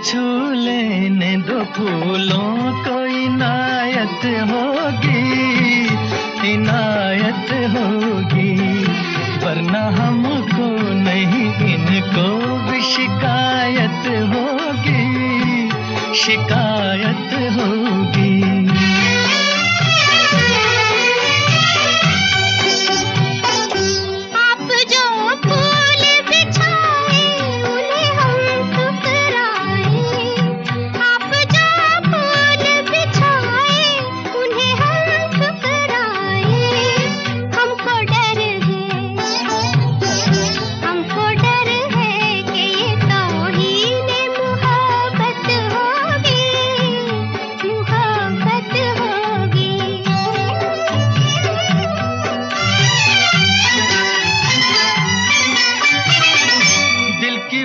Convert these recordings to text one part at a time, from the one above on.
छू लेने दो फूलों को, इनायत होगी, इनायत होगी, वरना हमको नहीं इनको भी शिकायत होगी, शिकायत होगी।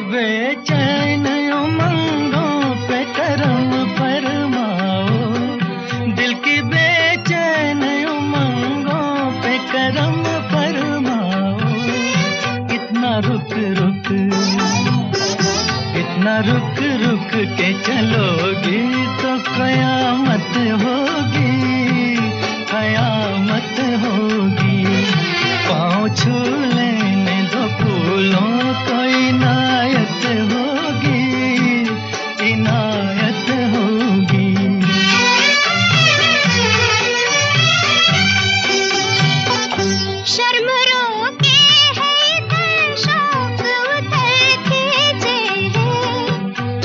बेचैन उमंगों पे करम फरमाओ, दिल की बेचैन उमंगों पे करम फरमाओ। इतना रुक रुक, इतना रुक रुक के चलोगी तो कयामत होगी, कयामत होगी। पाँव छू लेने दो फूलों को, इनायत होगी, इनायत होगी। शर्म रोके है इधर शौक उधर खींचे है,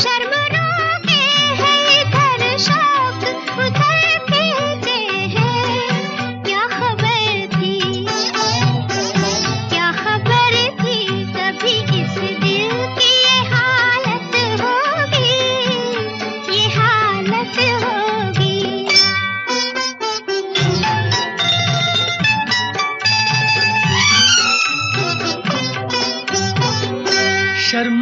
शर्म रोके है इधर शौक उधर खींचे है। क्या खबर थी, क्या खबर थी कभी इस दिल की ये हालत होगी, ये हालत होगी। शर्म